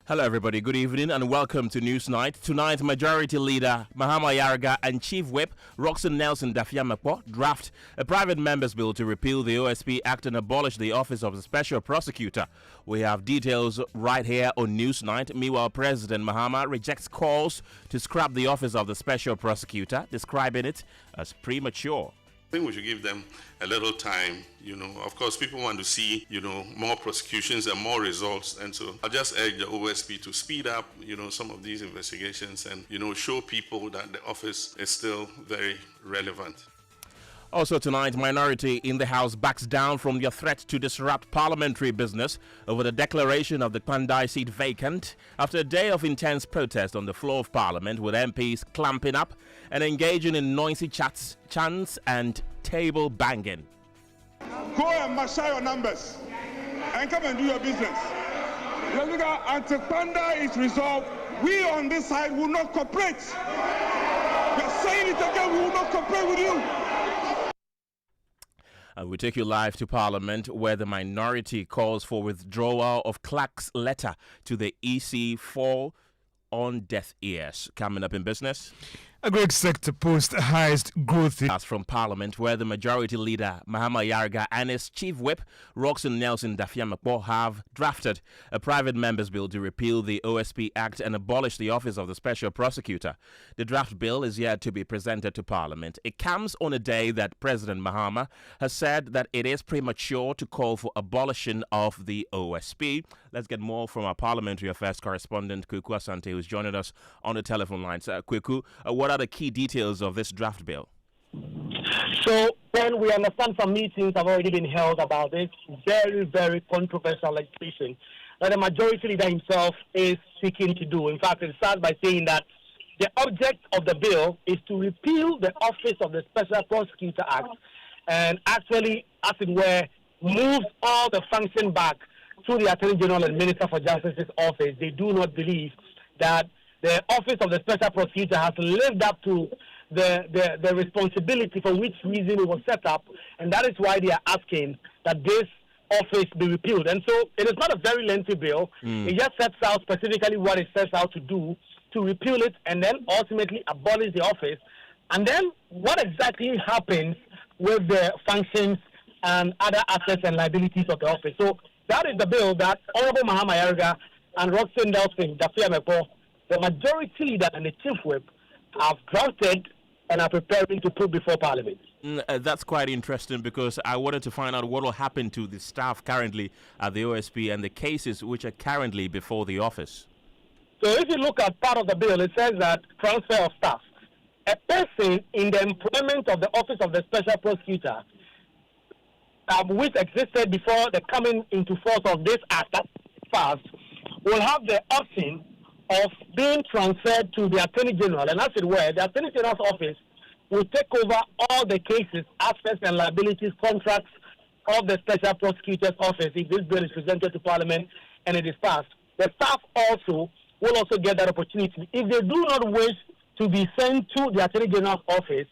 Hello everybody, good evening and welcome to Newsnight. Tonight, Majority Leader Mahama Ayariga and Chief Whip Rockson-Nelson Dafeamekpor draft a private members bill to repeal the OSP Act and abolish the office of the Special Prosecutor. We have details right here on Newsnight. Meanwhile, President Mahama rejects calls to scrap the office of the Special Prosecutor, describing it as premature. I think we should give them a little time, Of course, people want to see, more prosecutions and more results. And so I'll just urge the OSP to speed up, some of these investigations and, show people that the office is still very relevant. Also tonight, minority in the House backs down from their threat to disrupt parliamentary business over the declaration of the Pandai seat vacant after a day of intense protest on the floor of Parliament, with MPs clamping up and engaging in noisy chants and table banging. Go and marshal your numbers and come and do your business. Until Pandai is resolved, we on this side will not cooperate. We're saying it again, we will not cooperate with you. We take you live to Parliament, where the minority calls for withdrawal of Clerk's letter to the EC fall on deaf ears. Coming up in business, agri sector post highest growth. That's from Parliament, where the Majority Leader Mahama Ayariga and his Chief Whip Rockson-Nelson Dafeamekpor have drafted a private members bill to repeal the OSP Act and abolish the office of the Special Prosecutor. The draft bill is yet to be presented to Parliament. It comes on a day that President Mahama has said that it is premature to call for abolition of the OSP. Let's get more from our Parliamentary Affairs correspondent Kweku Asante, who's joining us on the telephone lines. Kweku, what are the key details of this draft bill? So, when we understand some meetings have already been held about this very, very controversial legislation that the Majority Leader himself is seeking to do. In fact, it starts by saying that the object of the bill is to repeal the office of the Special Prosecutor Act and actually, as it were, move all the function back to the Attorney General and Minister for Justice's office. They do not believe that the office of the Special Prosecutor has lived up to the responsibility for which reason it was set up, and that is why they are asking that this office be repealed. And so it is not a very lengthy bill. It just sets out specifically what it sets out to do, to repeal it and then ultimately abolish the office. And then what exactly happens with the functions and other assets and liabilities of the office. So that is the bill that Honorable Mahama Ayariga and Rockson-Nelson Dafeamekpor, the Majority Leader and the Chief Whip, have drafted and are preparing to put before Parliament. That's quite interesting, because I wanted to find out what will happen to the staff currently at the OSP and the cases which are currently before the office. So if you look at part of the bill, it says that transfer of staff. A person in the employment of the office of the Special Prosecutor, which existed before the coming into force of this act, that passed, will have the option of being transferred to the Attorney General, and as it were, the Attorney General's office will take over all the cases, assets and liabilities, contracts of the Special Prosecutor's office if this bill is presented to Parliament and it is passed. The staff also will also get that opportunity. If they do not wish to be sent to the Attorney General's office,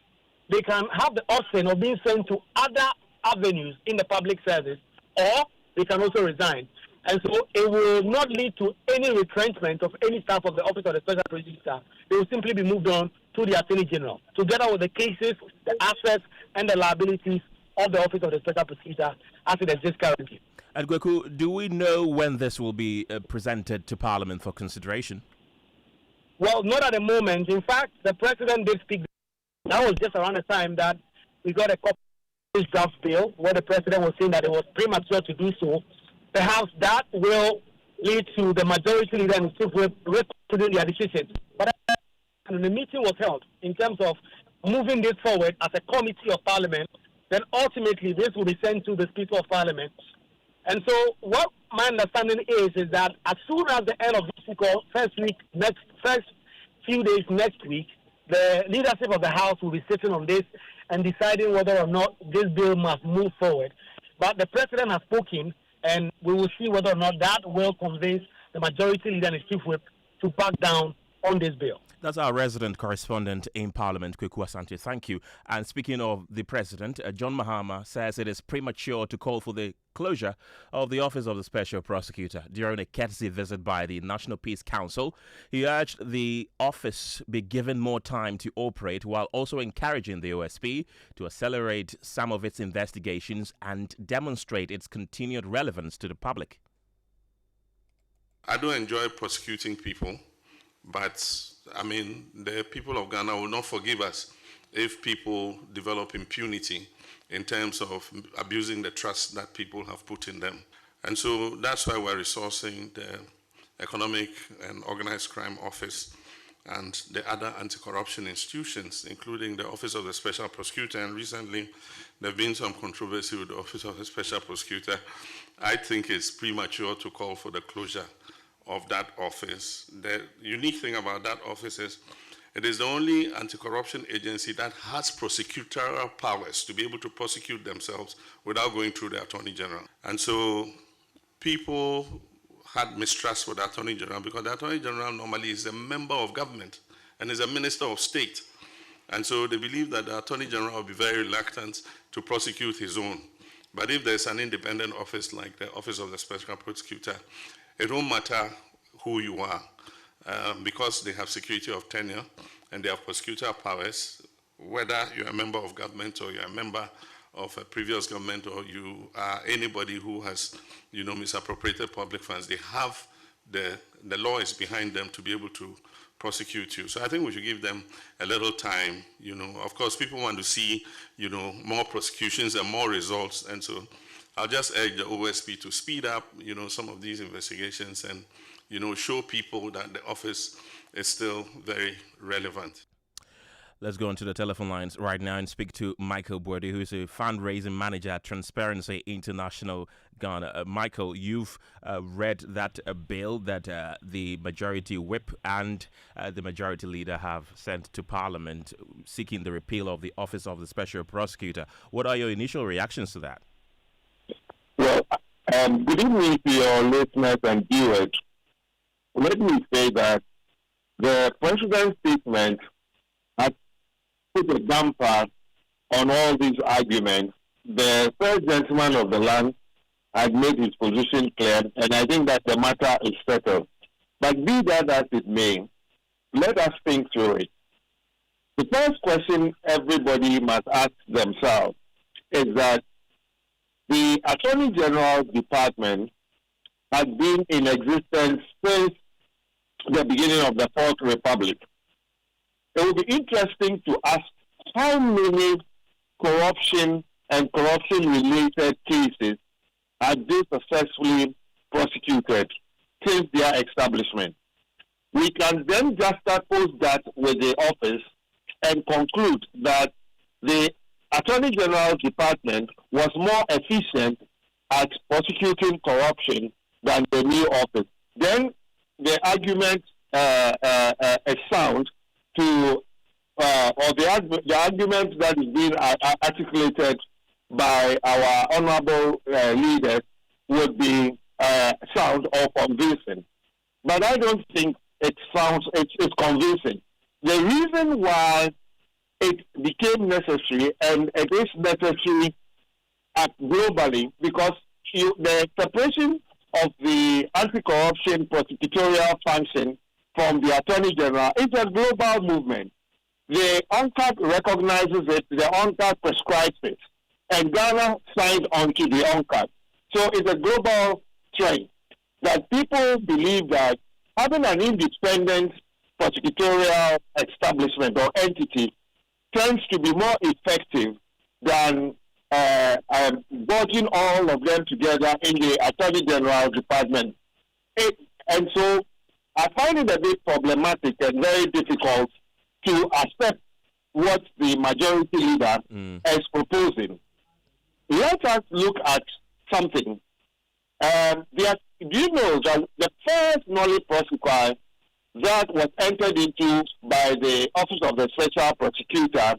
they can have the option of being sent to other avenues in the public service, or they can also resign. And so it will not lead to any retrenchment of any staff of the office of the Special Prosecutor. They will simply be moved on to the Attorney General, together with the cases, the assets, and the liabilities of the office of the Special Prosecutor as it exists currently. And Kweku, do we know when this will be presented to Parliament for consideration? Well, not at the moment. In fact, the President did speak. That was just around the time that we got a copy of this draft bill, where the President was saying that it was premature to do so. Perhaps that will lead to the Majority Leader and Chief Whip reconsidering their decision. But when the meeting was held in terms of moving this forward as a committee of Parliament, then ultimately this will be sent to the Speaker of Parliament. And so what my understanding is that as soon as the end of this week or first few days next week, the leadership of the House will be sitting on this and deciding whether or not this bill must move forward. But the President has spoken, and we will see whether or not that will convince the Majority Leader and his Chief Whip to back down on this bill. That's our resident correspondent in Parliament, Kweku Asante. Thank you. And speaking of the President, John Mahama says it is premature to call for the closure of the Office of the Special Prosecutor. During a courtesy visit by the National Peace Council, he urged the office be given more time to operate while also encouraging the OSP to accelerate some of its investigations and demonstrate its continued relevance to the public. I don't enjoy prosecuting people, but I mean, the people of Ghana will not forgive us if people develop impunity in terms of abusing the trust that people have put in them. And so that's why we're resourcing the Economic and Organized Crime Office and the other anti-corruption institutions, including the Office of the Special Prosecutor. And recently, there have been some controversy with the Office of the Special Prosecutor. I think it's premature to call for the closure of that office. The unique thing about that office is it is the only anti-corruption agency that has prosecutorial powers to be able to prosecute themselves without going through the Attorney General. And so people had mistrust for the Attorney General because the Attorney General normally is a member of government and is a minister of state. And so they believe that the Attorney General will be very reluctant to prosecute his own. But if there's an independent office like the Office of the Special Prosecutor, it won't matter who you are, because they have security of tenure and they have prosecutorial powers, whether you're a member of government or you're a member of a previous government or you are anybody who has, misappropriated public funds. They have the law is behind them to be able to prosecute you. So I think we should give them a little time. Of course, people want to see, more prosecutions and more results, and so I'll just urge the OSP to speed up, some of these investigations and, show people that the office is still very relevant. Let's go onto the telephone lines right now and speak to Michael Bwede, who is a fundraising manager at Transparency International Ghana. Michael, you've read that bill that the majority whip and the majority leader have sent to Parliament seeking the repeal of the Office of the Special Prosecutor. What are your initial reactions to that? Well, good evening to your listeners and viewers. Let me say that the President's statement has put a damper on all these arguments. The first gentleman of the land has made his position clear, and I think that the matter is settled. But be that as it may, let us think through it. The first question everybody must ask themselves is that the Attorney General Department has been in existence since the beginning of the Fourth Republic. It will be interesting to ask how many corruption and corruption-related cases are they successfully prosecuted since their establishment. We can then juxtapose that with the office and conclude that the Attorney General Department was more efficient at prosecuting corruption than the new office. Then the argument is sound to, or the argument that is being articulated by our honorable leaders would be sound or convincing. But I don't think it's convincing. The reason why it became necessary, and it is necessary globally, because the separation of the anti-corruption prosecutorial function from the Attorney General is a global movement. The UNCTAD recognizes it, the UNCTAD prescribes it, and Ghana signed on to the UNCTAD. So it's a global trend that people believe that having an independent prosecutorial establishment or entity tends to be more effective than budging all of them together in the Attorney General Department. And so I find it a bit problematic and very difficult to accept what the majority leader is proposing. Let us look at something. Do you know that the first nolle prosequi that was entered into by the Office of the Special Prosecutor,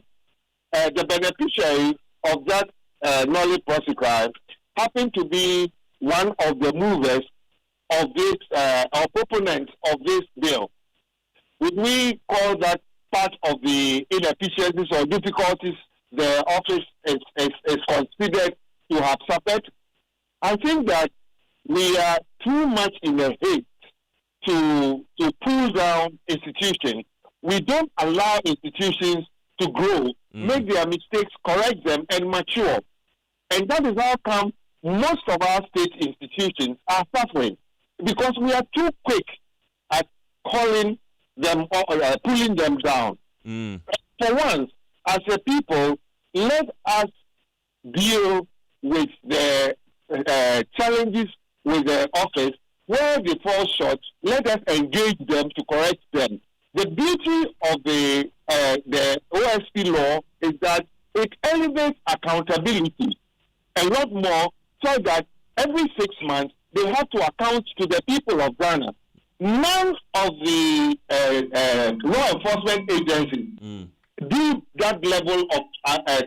the beneficiary of that nolle prosequi happened to be one of the movers of this, or proponents of this bill? Would we call that part of the inefficiencies or difficulties the office is considered to have suffered? I think that we are too much in a haste to pull down institutions. We don't allow institutions to grow, make their mistakes, correct them, and mature. And that is how come most of our state institutions are suffering, because we are too quick at calling them or pulling them down. For once, as a people, let us deal with the challenges with the office. Where they fall short, let us engage them to correct them. The beauty of the OSP law is that it elevates accountability a lot more, so that every 6 months they have to account to the people of Ghana. None of the law enforcement agencies do that level of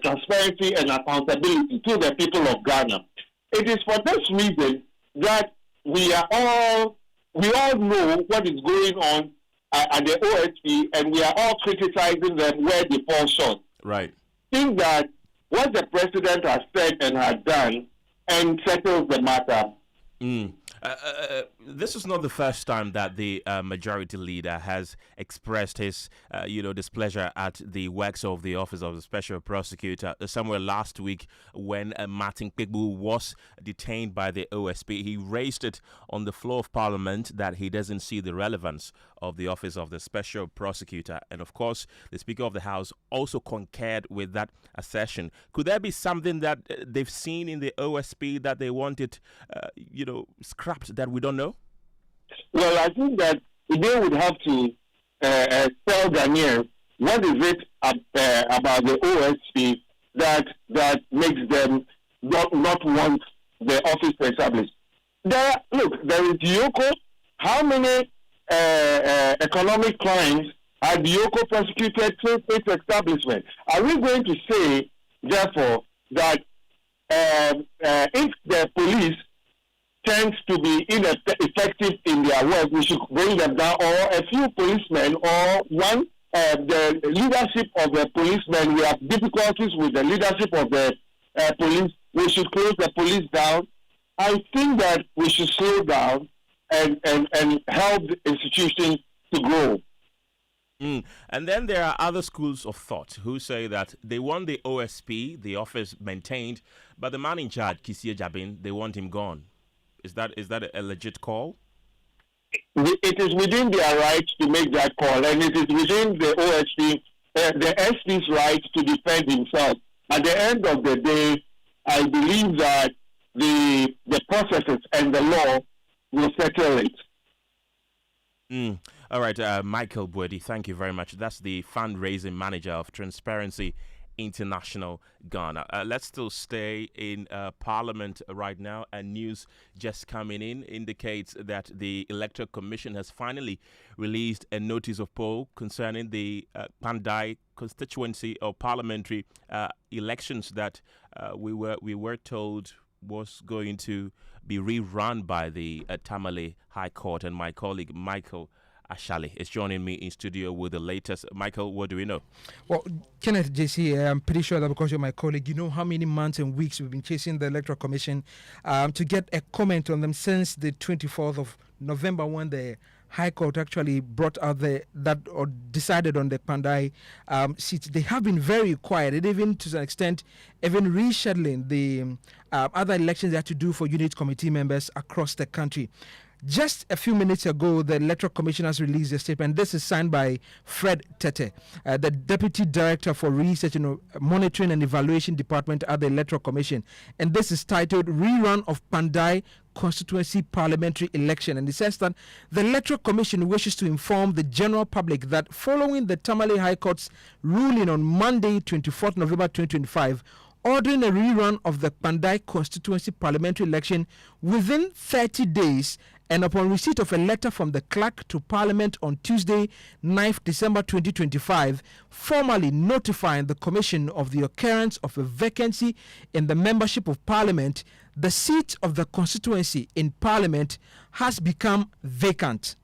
transparency and accountability to the people of Ghana. It is for this reason that we all know what is going on at the OSP, and we are all criticizing them where they fall short. Right. I think that what the president has said and has done and settles the matter. This is not the first time that the majority leader has expressed his, displeasure at the works of the Office of the Special Prosecutor. Somewhere last week, when Martin Kpandai was detained by the OSP, he raised it on the floor of Parliament that he doesn't see the relevance of the Office of the Special Prosecutor. And of course, the Speaker of the House also concurred with that assertion. Could there be something that they've seen in the OSP that they wanted, scrapped that we don't know? Well, I think that they would have to tell Ghanaians what is it about the OSP that makes them not want the office to establish. There is Yoko. How many economic crimes are Yoko prosecuted since its establishment? Are we going to say, therefore, that if the police tends to be ineffective in their work, we should bring them down, or a few policemen, or the leadership of the policemen, we have difficulties with the leadership of the police, we should close the police down? I think that we should slow down and help the institution to grow. And then there are other schools of thought who say that they want the OSP, the office, maintained, but the man in charge, Kisia Jabin, they want him gone. Is that a legit call? It is within their right to make that call, and it is within the OSP, the SP's right to defend himself. At the end of the day, I believe that the processes and the law will settle it. All right, Michael Bwedi, thank you very much. That's the fundraising manager of Transparency International Ghana. Let's still stay in Parliament right now, and news just coming in indicates that the Electoral Commission has finally released a notice of poll concerning the Pandai constituency or parliamentary elections that we were told was going to be rerun by the Tamale High Court. And my colleague Michael Ashali is joining me in studio with the latest. Michael, what do we know? Well, Kenneth, JC, I'm pretty sure that because you're my colleague, you know how many months and weeks we've been chasing the Electoral Commission to get a comment on them since the 24th of November, when the High Court actually brought out decided on the Pandai seat. They have been very quiet, and even to an extent, even rescheduling the other elections they had to do for unit committee members across the country. Just a few minutes ago, the Electoral Commission has released a statement. This is signed by Fred Tete, the Deputy Director for Research and Monitoring and Evaluation Department at the Electoral Commission. And this is titled Rerun of Pandai Constituency Parliamentary Election. And it says that the Electoral Commission wishes to inform the general public that following the Tamale High Court's ruling on Monday, 24th November 2025, ordering a rerun of the Pandai constituency parliamentary election within 30 days, and upon receipt of a letter from the Clerk to Parliament on Tuesday, 9th December 2025, formally notifying the Commission of the occurrence of a vacancy in the membership of Parliament, the seat of the constituency in Parliament has become vacant.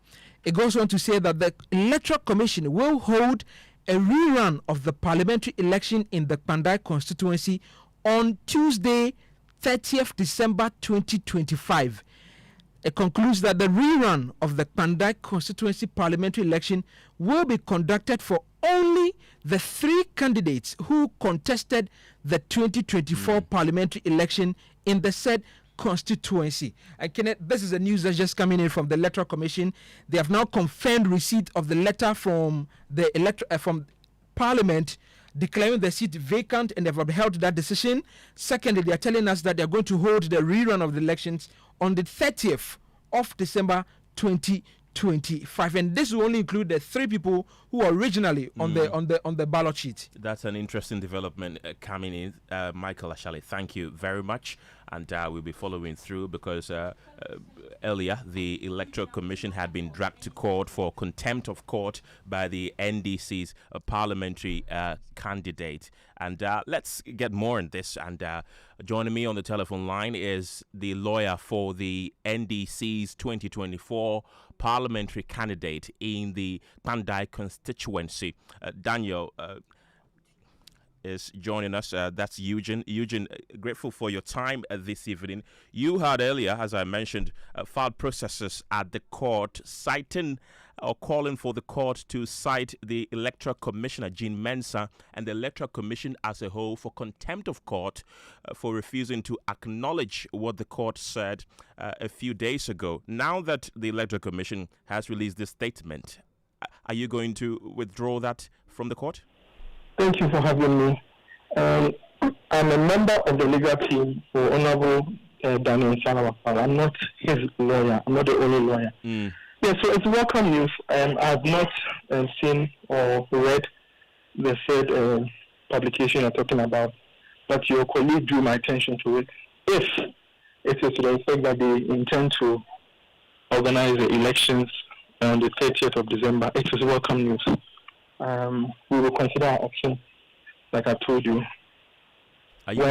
It goes on to say that the Electoral Commission will hold a rerun of the parliamentary election in the Pandai constituency on Tuesday, 30th December 2025. It concludes that the rerun of the Pandai constituency parliamentary election will be conducted for only the 3 candidates who contested the 2024 parliamentary election in the said constituency. And Kenneth, this is the news that's just coming in from the Electoral Commission. They have now confirmed receipt of the letter from the from Parliament declaring the seat vacant, and they've upheld that decision. Secondly, they are telling us that they're going to hold the rerun of the elections on the 30th of December 2025, and this will only include the 3 people who are originally on the ballot sheet. That's an interesting development coming in, Michael Ashale. Thank you very much, and we'll be following through because earlier the Electoral Commission had been dragged to court for contempt of court by the NDC's parliamentary candidate. And let's get more on this. And joining me on the telephone line is the lawyer for the NDC's 2024 parliamentary candidate in the Pandai constituency. Daniel is joining us. That's Eugene. Eugene, grateful for your time this evening. You had earlier, as I mentioned, filed processes at the court citing or calling for the court to cite the Electoral Commissioner, Jean Mensah, and the Electoral Commission as a whole for contempt of court for refusing to acknowledge what the court said a few days ago. Now that the Electoral Commission has released this statement, are you going to withdraw that from the court? Thank you for having me. I'm a member of the legal team for Honorable Daniel Salawakwa. I'm not his lawyer. I'm not the only lawyer. Yeah, so it's welcome news. I have not seen or read the said publication you're talking about, but your colleague drew my attention to it. If it is to the effect that they intend to organize the elections on the 30th of December, it is welcome news. We will consider our option, like I told you. You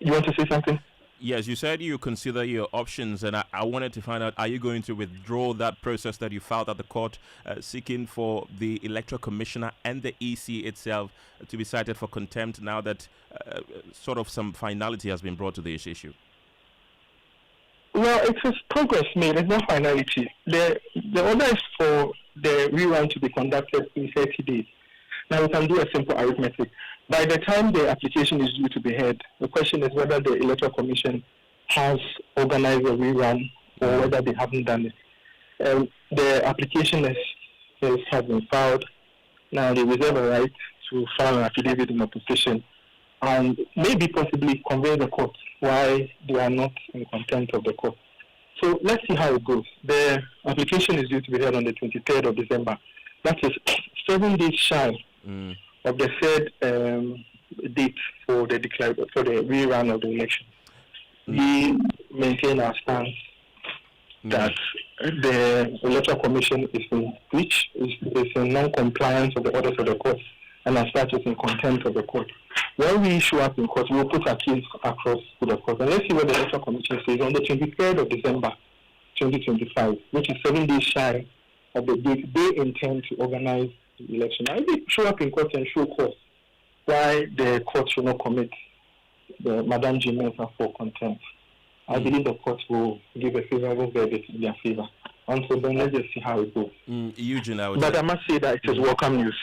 want to say something? Yes, you said you consider your options, and I wanted to find out, are you going to withdraw that process that you filed at the court seeking for the Electoral Commissioner and the EC itself to be cited for contempt now that sort of some finality has been brought to this issue? Well, it is progress made. It's not finality. The order is for the rerun to be conducted in 30 days. Now, we can do a simple arithmetic. By the time the application is due to be heard, the question is whether the Electoral Commission has organized a rerun or whether they haven't done it. The application has been filed. Now, they reserve a right to file an affidavit in opposition and maybe possibly convey the court why they are not in contempt of the court. So let's see how it goes. The application is due to be held on the 23rd of December. That is 7 days shy of the third date for the rerun of the election. We maintain our stance that the Electoral Commission is in breach, is in non-compliance of the orders of the court, and as such is in contempt of the court. When we show up in court, we will put our case across to the court. And let's see what the Electoral Commission says on the 23rd of December 2025, which is 7 days shy of the date they intend to organize the election. Now, if they show up in court and show cause why the court should not commit the Madame Jean Mensah for contempt, I believe the court will give a favorable verdict in their favor. Until then, let's just see how it goes. Eugene, but I must say that it is welcome news.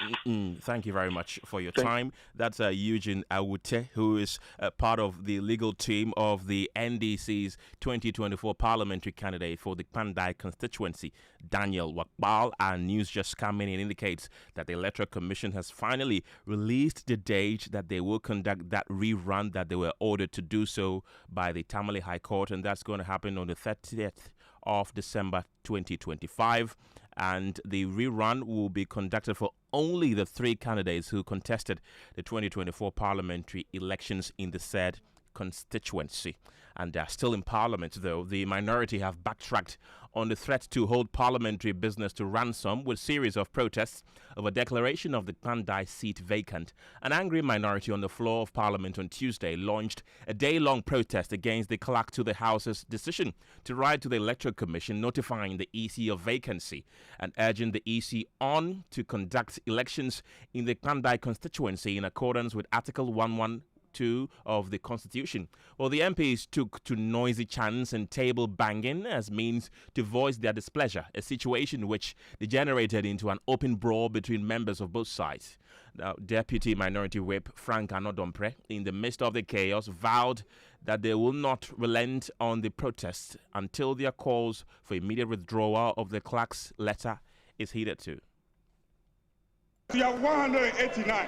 Thank you very much for your time. That's Eugene Awute, who is part of the legal team of the NDC's 2024 parliamentary candidate for the Pandai constituency, Daniel Wakbal. And news just coming in indicates that the Electoral Commission has finally released the date that they will conduct that rerun that they were ordered to do so by the Tamale High Court, and that's going to happen on the 30th of December 2025, and the rerun will be conducted for only the 3 candidates who contested the 2024 parliamentary elections in the said constituency. And they are still in Parliament, though. The minority have backtracked on the threat to hold parliamentary business to ransom with a series of protests over declaration of the Pandai seat vacant. An angry minority on the floor of Parliament on Tuesday launched a day-long protest against the Clerk to the House's decision to write to the Electoral Commission notifying the EC of vacancy and urging the EC on to conduct elections in the Pandai constituency in accordance with Article 2 of the Constitution. Well, the MPs took to noisy chants and table banging as means to voice their displeasure, a situation which degenerated into an open brawl between members of both sides. Now, Deputy Minority Whip Frank Anodompre, in the midst of the chaos, vowed that they will not relent on the protest until their calls for immediate withdrawal of the clerk's letter is heeded to. We have 189,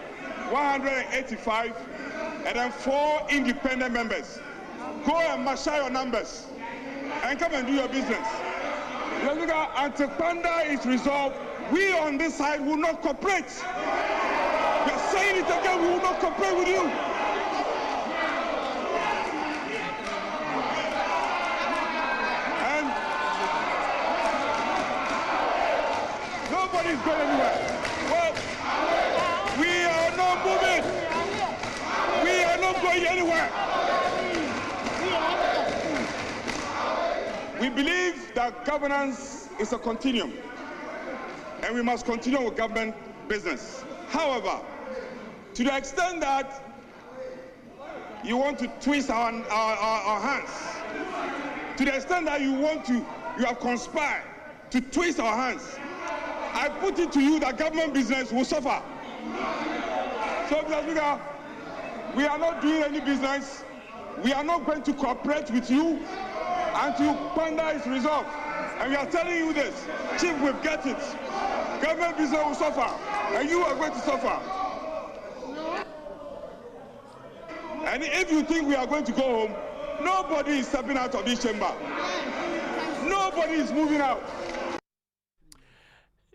185, and then 4 independent members. Go and marshal your numbers and come and do your business. Until Pandai is resolved, we on this side will not cooperate. We are saying it again, we will not cooperate with you. And nobody is going anywhere. Well, we are not moving. We are not going anywhere. We believe that governance is a continuum, and we must continue with government business. However, to the extent that you want to twist our hands, to the extent that you have conspired to twist our hands, I put it to you that government business will suffer. So, Mr. Speaker, we are not doing any business. We are not going to cooperate with you until Pandai is resolved. And we are telling you this, Chief, we'll get it. Government business will suffer, and you are going to suffer. And if you think we are going to go home, nobody is stepping out of this chamber. Nobody is moving out.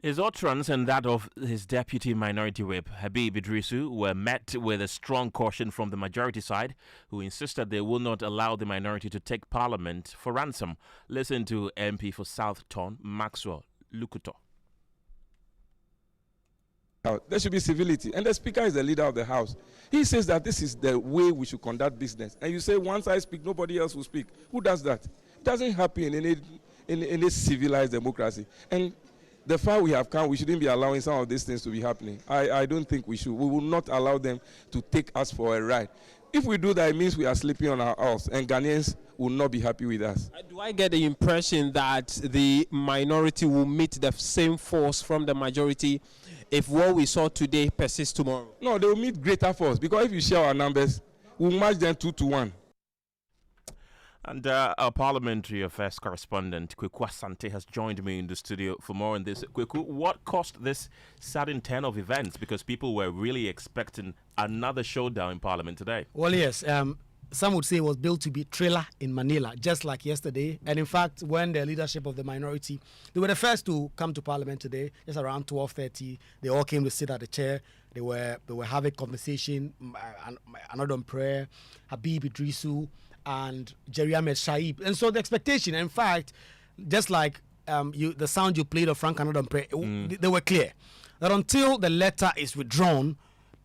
His utterance and that of his Deputy Minority Whip, Habib Idrisu, were met with a strong caution from the majority side, who insisted they will not allow the minority to take Parliament for ransom. Listen to MP for South Ton, Maxwell Lukuto. There should be civility, and the Speaker is the leader of the House. He says that this is the way we should conduct business, and you say once I speak, nobody else will speak. Who does that? It doesn't happen in any civilized democracy. And the far we have come, we shouldn't be allowing some of these things to be happening. I don't think we should. We will not allow them to take us for a ride. If we do that, it means we are sleeping on our horse, and Ghanaians will not be happy with us. Do I get the impression that the minority will meet the same force from the majority if what we saw today persists tomorrow? No, they will meet greater force, because if you share our numbers, we'll match them 2-1. And our Parliamentary Affairs correspondent, Kweku Asante, has joined me in the studio for more on this. Kweku, what caused this sudden turn of events? Because people were really expecting another showdown in Parliament today. Well, yes. Some would say it was built to be thriller in Manila, just like yesterday. And in fact, when the leadership of the minority, they were the first to come to Parliament today, just around 12:30. They all came to sit at the chair. They were having conversation, another prayer, Habib Idrisu, and Jerry Ahmed Shaib. And so the expectation, in fact, just like the sound you played of Frank Anodon, they were clear that until the letter is withdrawn,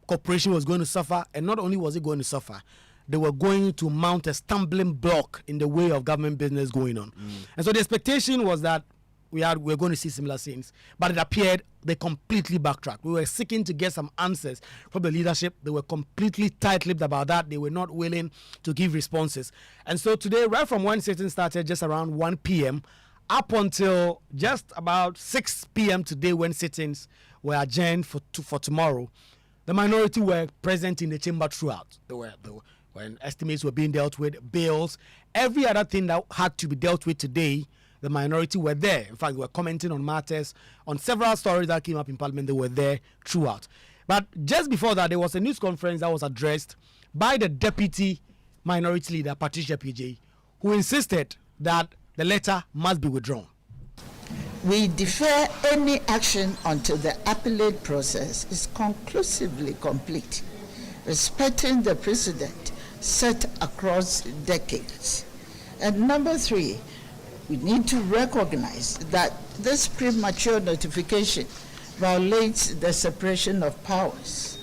corporation was going to suffer. And not only was it going to suffer, they were going to mount a stumbling block in the way of government business going on. And so the expectation was that we were going to see similar scenes, but it appeared they completely backtracked. We were seeking to get some answers from the leadership. They were completely tight-lipped about that. They were not willing to give responses. And so today, right from when sitting started just around 1 p.m., up until just about 6 p.m. today when sittings were adjourned for tomorrow, the minority were present in the chamber throughout. When estimates were being dealt with, bills, every other thing that had to be dealt with today, the minority were there. In fact, they were commenting on matters, on several stories that came up in Parliament. They were there throughout. But just before that, there was a news conference that was addressed by the Deputy Minority Leader, Patricia PJ, who insisted that the letter must be withdrawn. We defer any action until the appellate process is conclusively complete, respecting the precedent set across decades. And number 3, we need to recognize that this premature notification violates the separation of powers,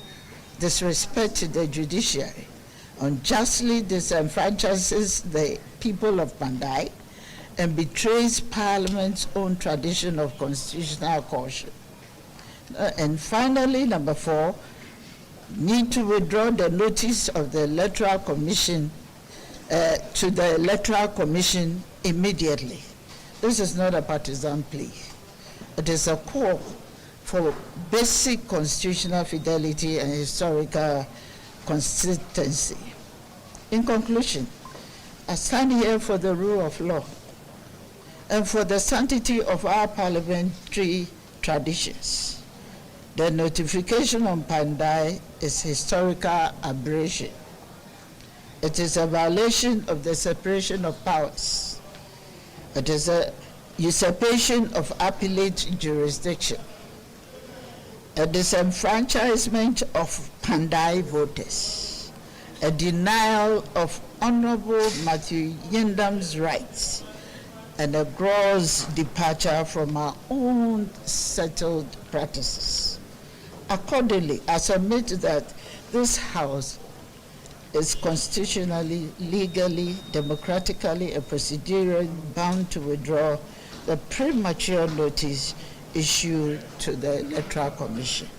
disrespects the judiciary, unjustly disenfranchises the people of Pandai, and betrays Parliament's own tradition of constitutional caution. And finally, number 4, need to withdraw the notice of the Electoral Commission to the Electoral Commission immediately. This is not a partisan plea. It is a call for basic constitutional fidelity and historical consistency. In conclusion, I stand here for the rule of law and for the sanctity of our parliamentary traditions. The notification on Pandai is historical aberration. It is a violation of the separation of powers. It is a usurpation of appellate jurisdiction, a disenfranchisement of Pandai voters, a denial of Honorable Matthew Yindam's rights, and a gross departure from our own settled practices. Accordingly, I submit that this House is constitutionally, legally, democratically, and procedurally bound to withdraw the premature notice issued to the Electoral Commission.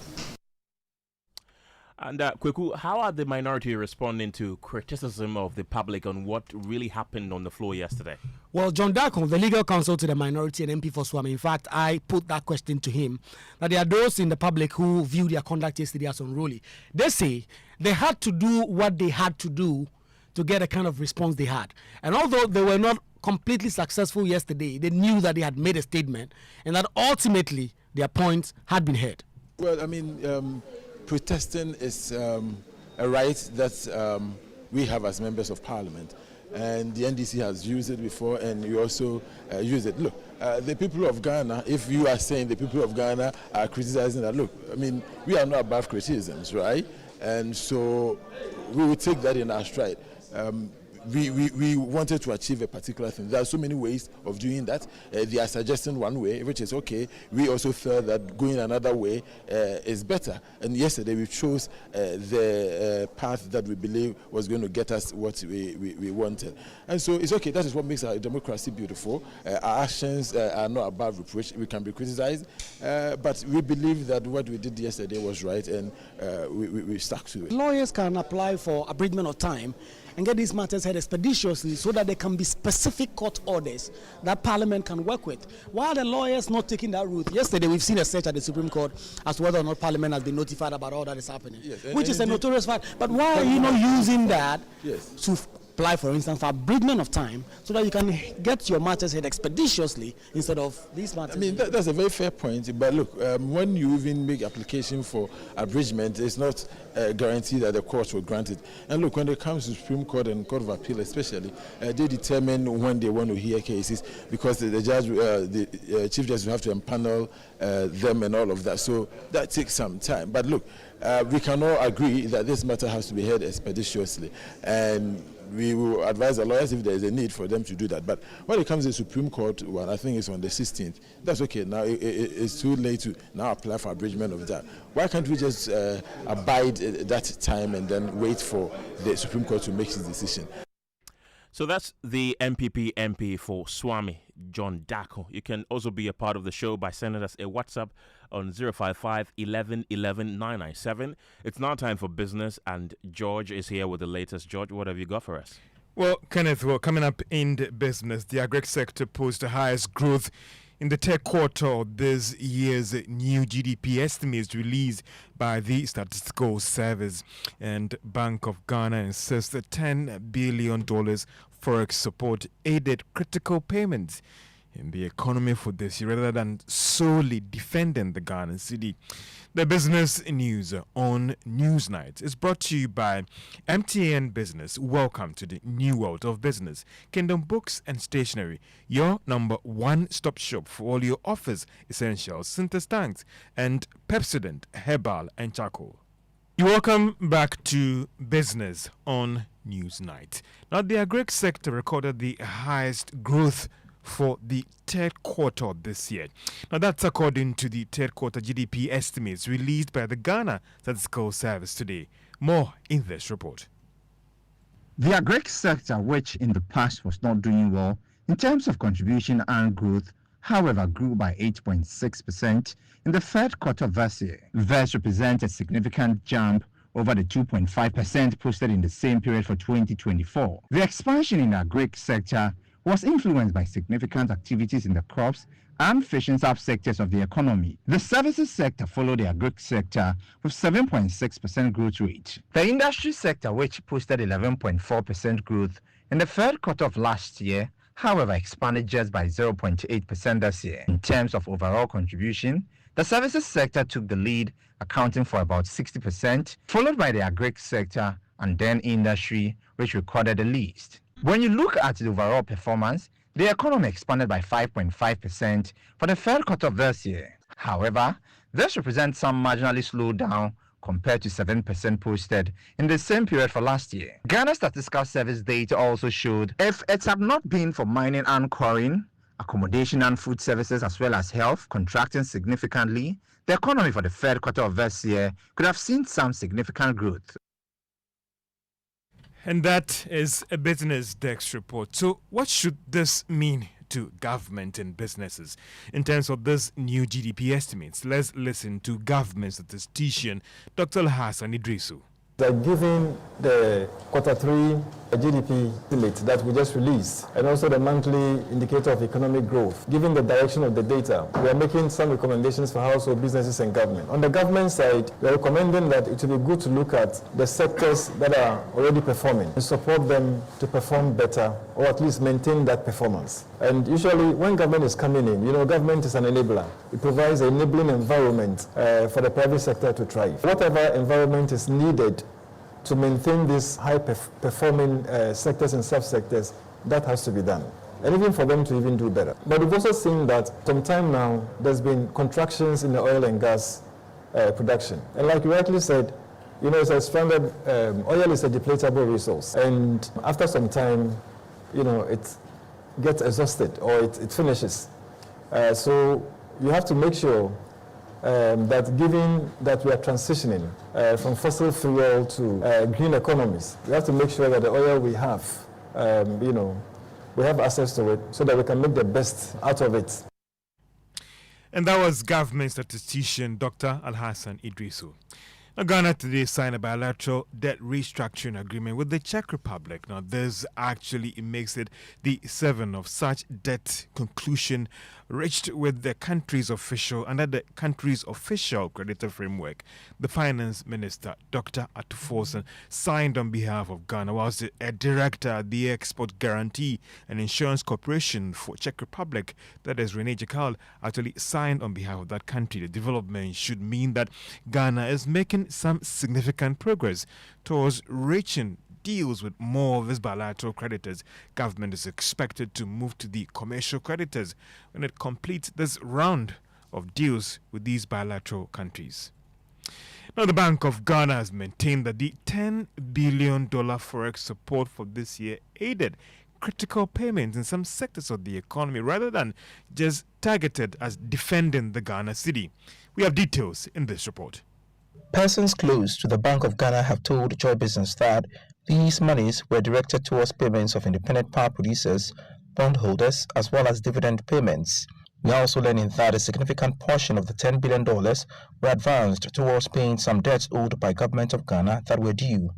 And Kweku, how are the minority responding to criticism of the public on what really happened on the floor yesterday? Well, John Dako, the legal counsel to the minority and MP for Swami, in fact, I put that question to him, that there are those in the public who view their conduct yesterday as unruly. They say they had to do what they had to do to get a kind of response they had. And although they were not completely successful yesterday, they knew that they had made a statement and that ultimately their points had been heard. Well, I mean, protesting is a right that we have as members of parliament, and the NDC has used it before, and you also use it. Look, the people of Ghana, if you are saying the people of Ghana are criticizing that, look, I mean, we are not above criticisms, right? And so we will take that in our stride. We wanted to achieve a particular thing. There are so many ways of doing that. They are suggesting one way, which is okay. We also felt that going another way is better. And yesterday we chose the path that we believe was going to get us what we wanted. And so it's okay. That is what makes our democracy beautiful. Our actions are not above reproach. We can be criticized, but we believe that what we did yesterday was right, and we stuck to it. Lawyers can apply for abridgment of time and get these matters heard expeditiously so that there can be specific court orders that Parliament can work with. Why are the lawyers not taking that route? Yesterday, we've seen a search at the Supreme Court as to whether or not Parliament has been notified about all that is happening, yes, which is a notorious fact. But why are you not using that to apply, for instance, for abridgment of time so that you can get your matters heard expeditiously instead of these matters? I mean, that's a very fair point. But look, when you even make application for abridgment, it's not a guarantee that the court will grant it. And look, when it comes to Supreme Court and Court of Appeal especially, they determine when they want to hear cases, because the judge, the Chief Justice will have to empanel them and all of that. So that takes some time. But look, we can all agree that this matter has to be heard expeditiously. And we will advise the lawyers if there is a need for them to do that. But when it comes to the Supreme Court one, I think it's on the 16th. That's okay. Now it's too late to now apply for abridgment of that. Why can't we just abide that time and then wait for the Supreme Court to make its decision? So that's the MPP MP for Swami, John Dako. You can also be a part of the show by sending us a WhatsApp on 055 11 11 997. It's now time for business, and George is here with the latest. George, what have you got for us? Well, Kenneth, coming up in the business, the agri sector posted the highest growth in the third quarter of this year's new GDP estimates released by the Statistical Service, and Bank of Ghana insists that $10 billion forex support aided critical payments in the economy for this year rather than solely defending the Ghanaian cedi. The business news on Newsnight is brought to you by MTN Business. Welcome to the new world of business. Kingdom Books and Stationery, your number one-stop shop for all your office essentials, Synthesis tanks, and Pepsodent Herbal and Charcoal. Welcome back to business on Newsnight. Now, the agri sector recorded the highest growth for the third quarter of this year. Now, that's according to the third quarter GDP estimates released by the Ghana Statistical Service today. More in this report. The agri sector, which in the past was not doing well in terms of contribution and growth, however, grew by 8.6% in the third quarter of this year. This represents a significant jump over the 2.5% posted in the same period for 2024. The expansion in the agri sector was influenced by significant activities in the crops and fishing subsectors of the economy. The services sector followed the agri sector with 7.6% growth rate. The industry sector, which posted 11.4% growth in the third quarter of last year, however, expanded just by 0.8% this year. In terms of overall contribution, the services sector took the lead, accounting for about 60%, followed by the agri sector and then industry, which recorded the least. When you look at the overall performance, the economy expanded by 5.5% for the third quarter of this year. However, this represents some marginally slowed down compared to 7% posted in the same period for last year. Ghana Statistical Service data also showed if it had not been for mining and quarrying, accommodation and food services as well as health contracting significantly, the economy for the third quarter of this year could have seen some significant growth. And that is a Business Desk report. So what should this mean to government and businesses in terms of this new GDP estimates? Let's listen to government statistician Dr. Alhassan Idrisu. Given the Q3 GDP estimate that we just released, and also the monthly indicator of economic growth, given the direction of the data, we are making some recommendations for household businesses and government. On the government side, we are recommending that it will be good to look at the sectors that are already performing and support them to perform better, or at least maintain that performance. And usually when government is coming in, government is an enabler. It provides an enabling environment for the private sector to thrive. Whatever environment is needed to maintain these high-performing sectors and subsectors, that has to be done. And even for them to even do better. But we've also seen that some time now, there's been contractions in the oil and gas production. And like you rightly said, it's a stranded, oil is a depletable resource. And after some time, it gets exhausted or it finishes. So you have to make sure that given that we are transitioning from fossil fuel to green economies, we have to make sure that the oil we have, we have access to it so that we can make the best out of it. And that was government statistician Dr. Alhassan Idrisu. Now, Ghana today signed a bilateral debt restructuring agreement with the Czech Republic. Now, this actually makes it the seventh of such debt conclusion reached with the country's official creditor framework. The finance minister, Dr. Atuforsen, signed on behalf of Ghana, whilst a director at the Export Guarantee and Insurance Corporation for Czech Republic, that is Rene Jakal, actually signed on behalf of that country. The development should mean that Ghana is making some significant progress towards reaching deals with more of its bilateral creditors. Government is expected to move to the commercial creditors when it completes this round of deals with these bilateral countries. Now, the Bank of Ghana has maintained that the $10 billion forex support for this year aided critical payments in some sectors of the economy rather than just targeted as defending the Ghana cedi. We have details in this report. Persons close to the Bank of Ghana have told Joy Business that these monies were directed towards payments of independent power producers, bondholders, as well as dividend payments. We are also learning that a significant portion of the $10 billion were advanced towards paying some debts owed by Government of Ghana that were due.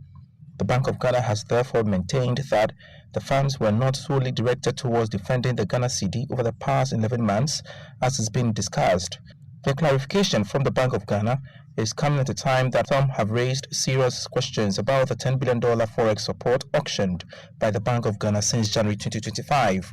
The Bank of Ghana has therefore maintained that the funds were not solely directed towards defending the Ghana cedi over the past 11 months, as has been discussed. The clarification from the Bank of Ghana is coming at a time that some have raised serious questions about the $10 billion forex support auctioned by the Bank of Ghana since January 2025.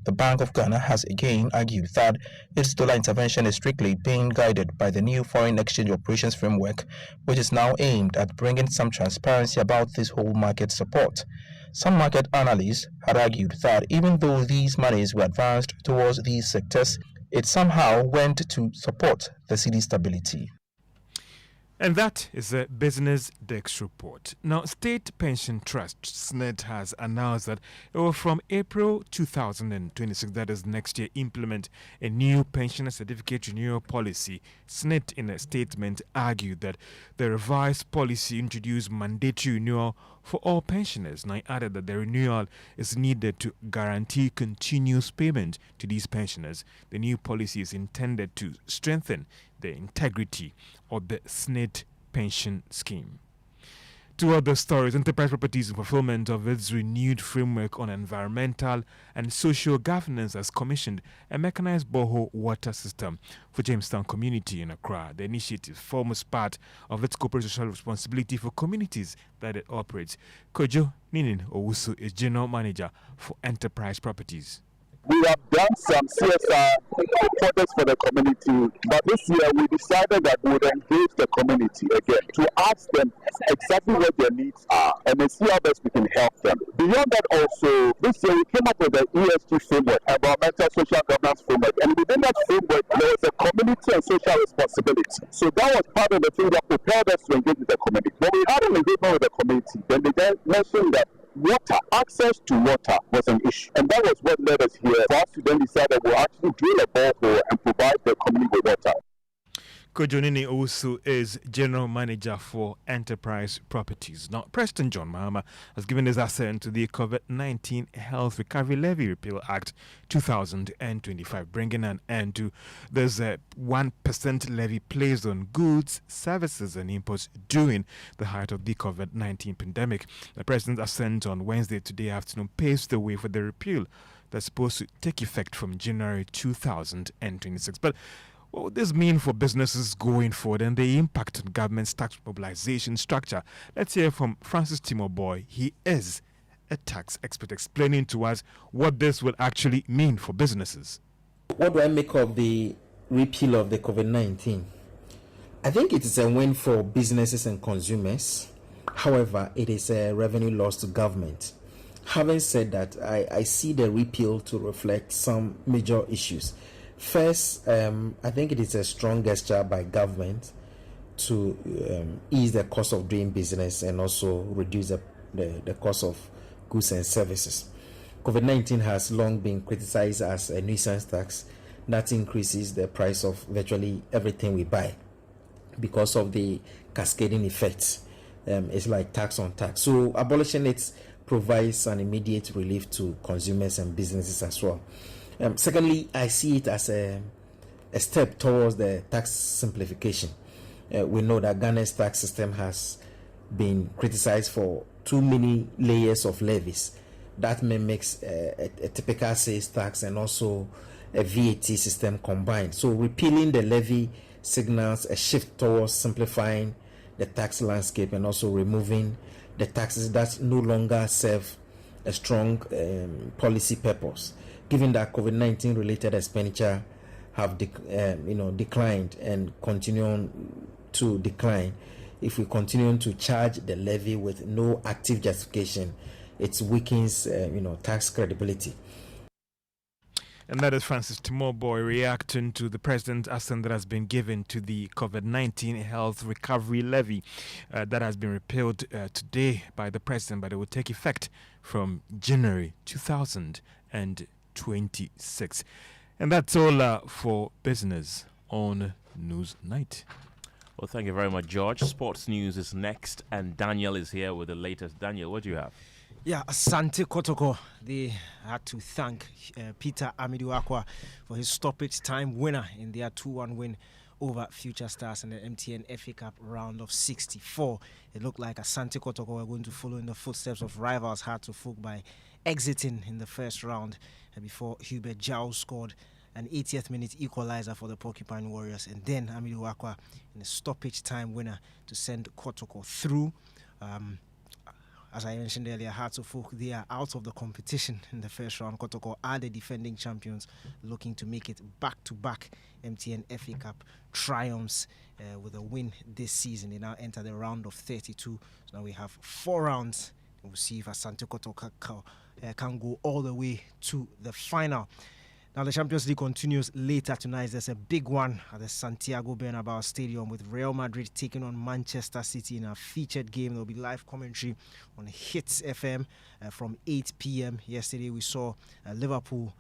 The Bank of Ghana has again argued that its dollar intervention is strictly being guided by the new foreign exchange operations framework, which is now aimed at bringing some transparency about this whole market support. Some market analysts had argued that even though these monies were advanced towards these sectors, it somehow went to support the cedi stability. And that is a Business Desk report. Now, State Pension Trust, SNET, has announced that it will from April 2026, that is next year, implement a new pensioner certificate renewal policy. SNET, in a statement, argued that the revised policy introduced mandatory renewal for all pensioners. Now, I added that the renewal is needed to guarantee continuous payment to these pensioners. The new policy is intended to strengthen the integrity of the SNET pension scheme. Two other stories. Enterprise Properties in fulfillment of its renewed framework on environmental and social governance has commissioned a mechanized borehole water system for Jamestown community in Accra. The initiative forms part of its corporate social responsibility for communities that it operates. Kojo Ninin Owusu is General Manager for Enterprise Properties. We have done some CSR projects for the community, but this year we decided that we would engage the community again to ask them exactly what their needs are and then see how best we can help them. Beyond that also, this year we came up with the ESG framework, environmental social governance framework, and within that framework there was a community and social responsibility. So that was part of the thing that prepared us to engage with the community. When we had an engagement with the community, then they mentioned that water, access to water was an issue. And that was what led us here for us to then decide that we'll actually drill a borehole and provide the community with water. Kojonini also is General Manager for Enterprise Properties. Now, President John Mahama has given his assent to the COVID-19 Health Recovery Levy Repeal Act 2025, bringing an end to this 1% levy placed on goods, services and imports during the height of the COVID-19 pandemic. The President's assent on Wednesday today afternoon paves the way for the repeal that's supposed to take effect from January 2026. But what would this mean for businesses going forward and the impact on government's tax mobilization structure? Let's hear from Francis Timoboy. He is a tax expert, explaining to us what this will actually mean for businesses. What do I make of the repeal of the COVID-19? I think it is a win for businesses and consumers. However, it is a revenue loss to government. Having said that, I see the repeal to reflect some major issues. First, I think it is a strong gesture by government to ease the cost of doing business and also reduce the cost of goods and services. COVID-19 has long been criticized as a nuisance tax that increases the price of virtually everything we buy because of the cascading effects. It's like tax on tax. So abolishing it provides an immediate relief to consumers and businesses as well. Secondly, I see it as a step towards the tax simplification. We know that Ghana's tax system has been criticized for too many layers of levies. That may mix a typical sales tax and also a VAT system combined. So repealing the levy signals a shift towards simplifying the tax landscape and also removing the taxes that no longer serve a strong policy purpose. Given that COVID-19 related expenditure have declined and continue to decline, if we continue to charge the levy with no active justification, it weakens tax credibility. And that is Francis Timoboy reacting to the President's assent that has been given to the COVID-19 Health Recovery Levy that has been repealed today by the President, but it will take effect from January 2026. And that's all for business on News Night. Well, thank you very much, George. Sports news is next, and Daniel is here with the latest. Daniel, what do you have? Yeah, Asante Kotoko. They had to thank Peter Amiduakwa for his stoppage time winner in their 2-1 win over Future Stars in the MTN FA Cup round of 64. It looked like Asante Kotoko were going to follow in the footsteps of rivals Hearts-of-Oak by exiting in the first round before Hubert Jao scored an 80th minute equalizer for the Porcupine Warriors, and then Amiduakwa in a stoppage time winner to send Kotoko through. As I mentioned earlier, Hearts-of-Oak, they are out of the competition in the first round. Kotoko are the defending champions, looking to make it back-to-back MTN FA Cup triumphs with a win this season. They now enter the round of 32. So now we have 4 rounds. We'll see if Asante Kotoko can go all the way to the final. Now the Champions League continues later tonight. There's a big one at the Santiago Bernabeu Stadium with Real Madrid taking on Manchester City in a featured game. There'll be live commentary on Hits FM from 8 p.m. Yesterday we saw Liverpool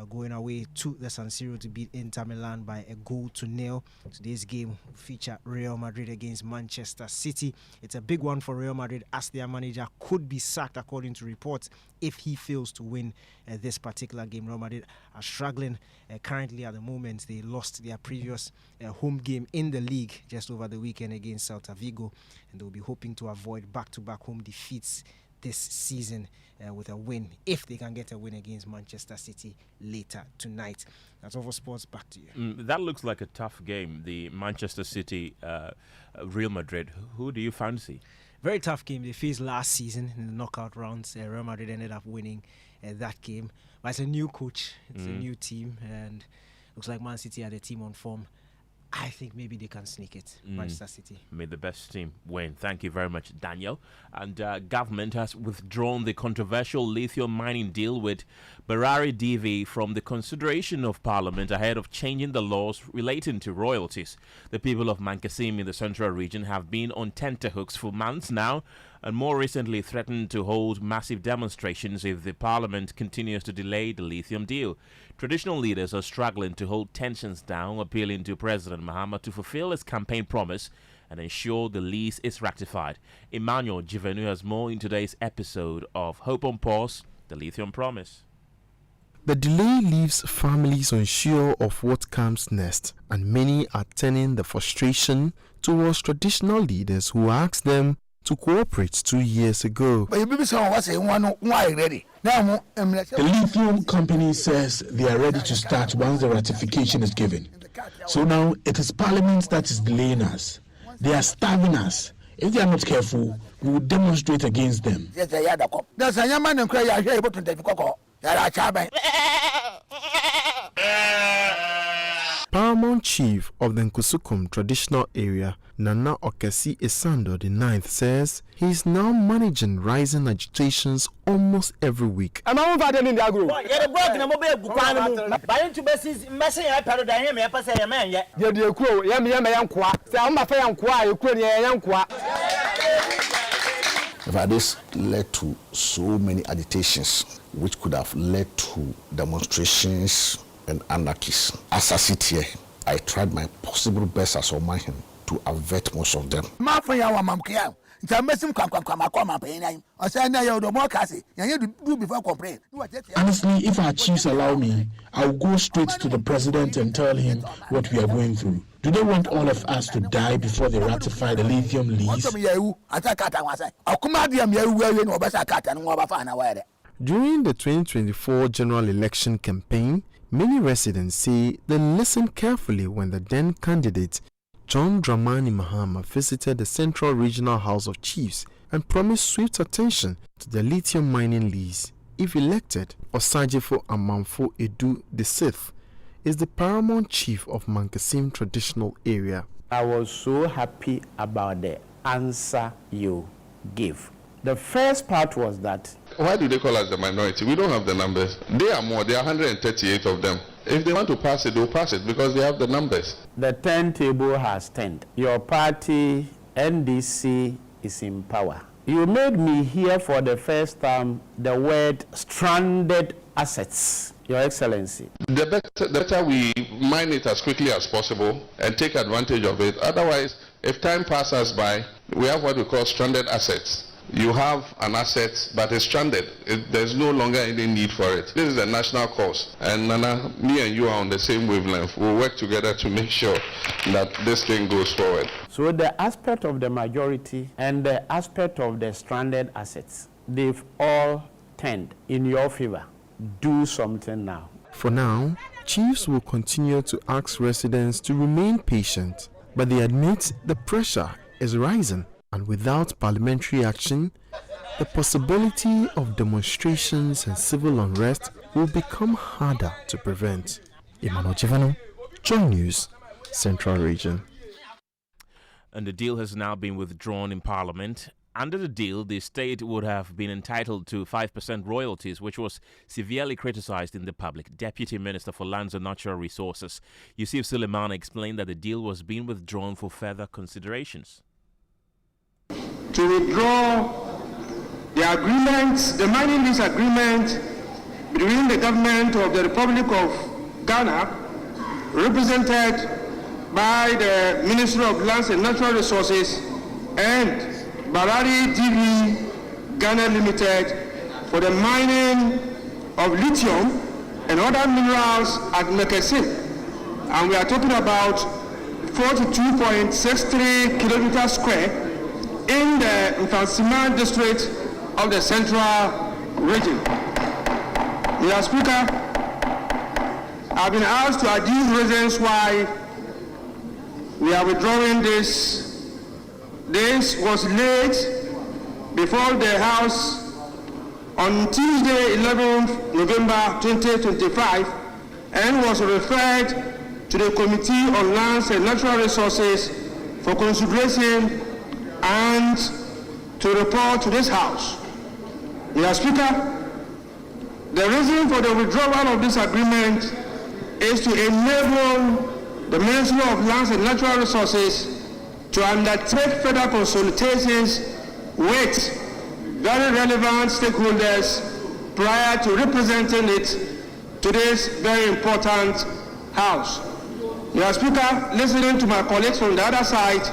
going away to the San Siro to beat Inter Milan by 1-0. Today's game will feature Real Madrid against Manchester City. It's a big one for Real Madrid as their manager could be sacked according to reports if he fails to win this particular game. Real Madrid are struggling currently at the moment. They lost their previous home game in the league just over the weekend against Celta Vigo, and they'll be hoping to avoid back-to-back home defeats this season with a win, if they can get a win against Manchester City later tonight. That's all for sports. Back to you. That looks like a tough game, the Manchester City Real Madrid. Who do you fancy? Very tough game. They faced last season in the knockout rounds. Real Madrid ended up winning that game. But it's a new coach, it's a new team, and looks like Man City are the team on form. I think maybe they can sneak it. Manchester City. May the best team win. Thank you very much, Daniel. And government has withdrawn the controversial lithium mining deal with Barari DV from the consideration of Parliament ahead of changing the laws relating to royalties. The people of Mankasim in the central region have been on tenterhooks for months now, and more recently threatened to hold massive demonstrations if the Parliament continues to delay the lithium deal. Traditional leaders are struggling to hold tensions down, appealing to President Mahama to fulfill his campaign promise and ensure the lease is ratified. Emmanuel Jivenu has more in today's episode of Hope on Pause, the Lithium Promise. The delay leaves families unsure of what comes next, and many are turning the frustration towards traditional leaders who asked them to cooperate 2 years ago. The lithium company says they are ready to start once the ratification is given. So now it is Parliament that is delaying us. They are starving us. If they are not careful, we will demonstrate against them. Paramount Chief of the Nkusukum traditional area, Nana Okesi Isando IX, says he is now managing rising agitations almost every week. This led to so many agitations, which could have led to demonstrations and anarchies. As I sit here, I tried my possible best as Omahin to avert most of them. Honestly, if our chiefs allow me, I'll go straight to the president and tell him what we are going through. Do they want all of us to die before they ratify the lithium lease? During the 2024 general election campaign, many residents say they listened carefully when the then candidate John Mahama visited the Central Regional House of Chiefs and promised swift attention to the lithium mining lease. If elected, Osajifo Amanfo Edu VI is the paramount chief of Mankasim traditional area. I was so happy about the answer you gave. The first part was that... Why do they call us the minority? We don't have the numbers. They are more. There are 138 of them. If they want to pass it, they'll pass it because they have the numbers. The turntable has turned. Your party, NDC, is in power. You made me hear for the first time the word stranded assets, Your Excellency. The better we mine it as quickly as possible and take advantage of it. Otherwise, if time passes by, we have what we call stranded assets. You have an asset, but it's stranded. There's no longer any need for it. This is a national cause. And Nana, me and you are on the same wavelength. We'll work together to make sure that this thing goes forward. So the aspect of the majority and the aspect of the stranded assets, they've all turned in your favor. Do something now. For now, chiefs will continue to ask residents to remain patient, but they admit the pressure is rising. And without parliamentary action, the possibility of demonstrations and civil unrest will become harder to prevent. Emmanuel Jivanu, Joy News, Central Region. And the deal has now been withdrawn in Parliament. Under the deal, the state would have been entitled to 5% royalties, which was severely criticized in the public. Deputy Minister for Lands and Natural Resources, Yusuf Suleiman, explained that the deal was being withdrawn for further considerations. To withdraw the agreement, the mining lease agreement between the government of the Republic of Ghana, represented by the Ministry of Lands and Natural Resources, and Barari DV Ghana Limited for the mining of lithium and other minerals at Mekese. And we are talking about 42.63 kilometers square in the Mfantsima district of the Central Region. Mr. Speaker, I've been asked to adduce reasons why we are withdrawing this. This was laid before the House on Tuesday, 11th November 2025, and was referred to the Committee on Lands and Natural Resources for consideration and to report to this House. Mr. Speaker, the reason for the withdrawal of this agreement is to enable the Ministry of Lands and Natural Resources to undertake further consultations with very relevant stakeholders prior to representing it to this very important House. Mr. Speaker, listening to my colleagues from the other side,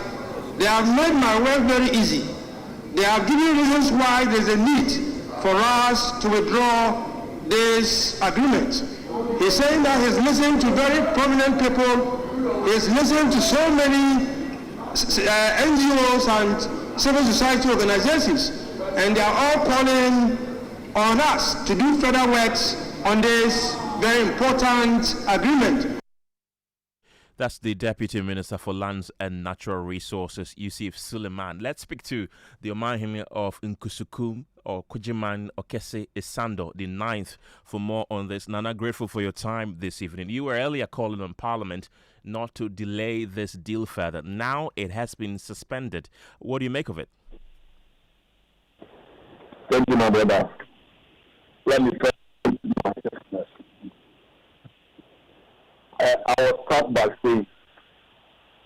they have made my work very easy. They have given reasons why there's a need for us to withdraw this agreement. He's saying that he's listening to very prominent people, he's listening to so many NGOs and civil society organizations, and they are all calling on us to do further works on this very important agreement. That's the Deputy Minister for Lands and Natural Resources, Yusuf Suleiman. Let's speak to the Omahime of Nkusukum or Kujiman Okese Isando, the 9th, for more on this. Nana, grateful for your time this evening. You were earlier calling on Parliament not to delay this deal further. Now it has been suspended. What do you make of it? Thank you, my brother. Let me start my business. I will start by saying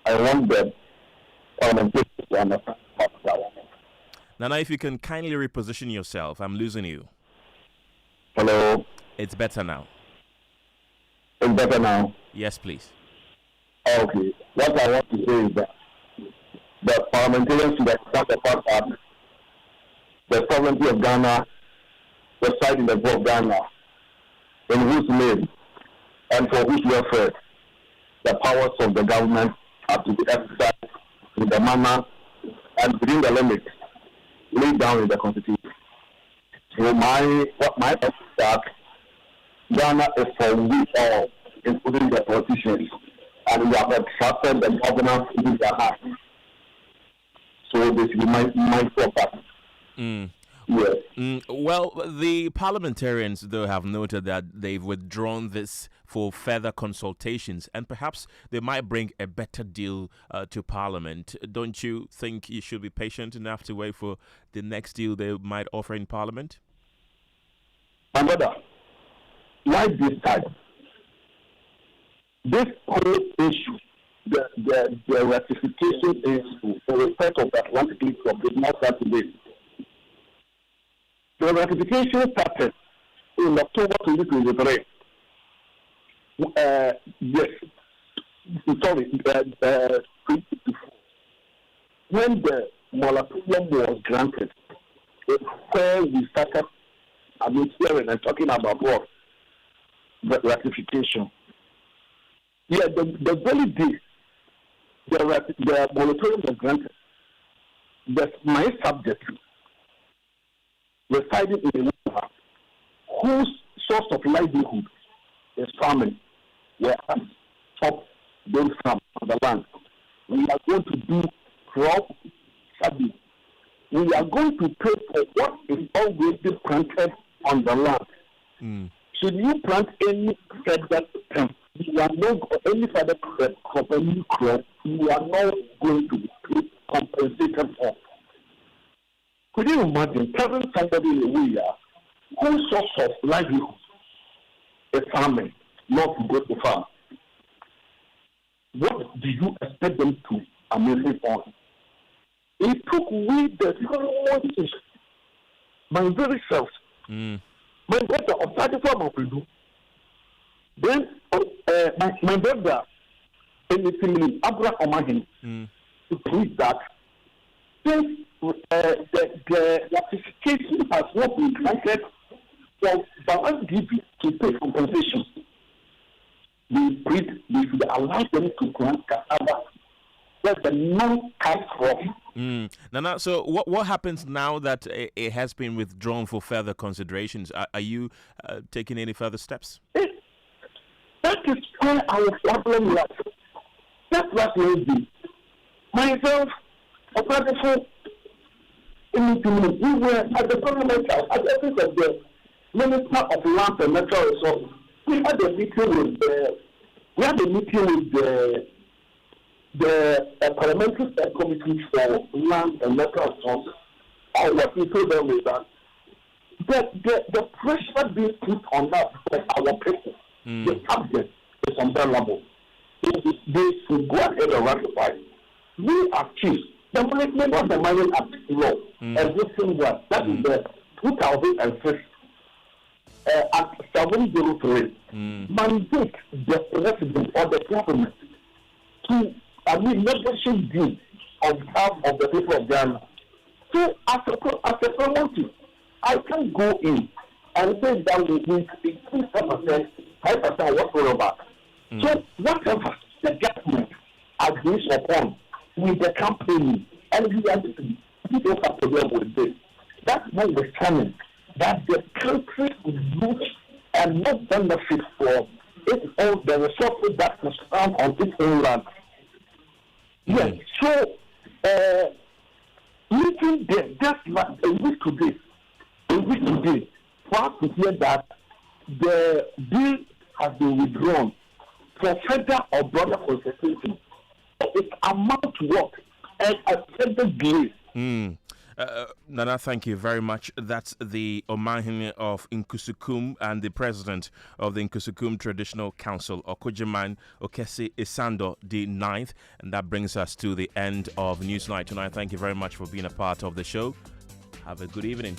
I want the parliamentary to understand what I want. Nana, if you can kindly reposition yourself, I'm losing you. Hello. It's better now. It's better now? Yes, please. Okay. What I want to say is that the parliamentarians should accept the fact that the sovereignty of Ghana resides in the board of Ghana, in whose name and for whose welfare the powers of the government have to be exercised in the manner and within the limits laid down in the Constitution. So my point is that Ghana is for we all, including the politicians, and we have trusted the governance in their hands. So this is my thought. Yes. Well, the parliamentarians, though, have noted that they've withdrawn this for further consultations, and perhaps they might bring a better deal to Parliament. Don't you think you should be patient enough to wait for the next deal they might offer in Parliament? My brother, why this time? This whole issue, the ratification issue for respect of the Atlantic League Club did not start today. The ratification started in October 2023. Yes, sorry, 2024. When the moratorium was granted, it's where we started hearing and talking about what? The ratification. Yeah, the very day the moratorium was granted, my subject residing in a land whose source of livelihood is farming, where top those farm on the land. We are going to do crop study. We are going to pay for what is already planted on the land. Should you plant any further you are not any further crop, any crop, you are not going to be compensated for. Could you imagine telling somebody in a way whose source of livelihood is farming, not to go to farm? What do you expect them to ameliorate on? It took away the ceremonies, my very self. My daughter of 34 months. Then my brother, anything Abra Omahin, to prove that since the ratification has not been granted for Balan DB to pay compensation, we should allow them to grant cassava where the non-cash crop. Nana, so what happens now that it has been withdrawn for further considerations? Are you taking any further steps? That is why our problem lies. That's what we do. Myself, a practical, we were at the Parliamentary, at the office of the Minister of Land and Natural Resources. We had a meeting with the Parliamentary Committee for Land and Natural Resources. And what we told them is that the pressure being put on us by our people, the subject is unbearable. They should go ahead and ratify. We are chiefs. The Management of the Mining Act law, existing one, that is the 2006 Act 703, mandate the president or the government to negotiate deal on behalf of the people of Ghana. So as a promoter, I can go in and say that we increase 5%, whatsoever. So whatever the government agrees upon with the company, and we don't have to deal with this. That's what we're saying, that the country is rich and not benefit from its own, the resources that was found on its own land. Yes, so meeting there, just like a week today, for us to hear that the bill has been withdrawn for federal or brother consultation, it amount to what? And a federal delay. Nana, thank you very much. That's the Omahine of Nkusukum and the president of the Nkusukum Traditional Council, Okujiman Okesi Isando the 9th. And that brings us to the end of Newsnight tonight. Thank you very much for being a part of the show. Have a good evening.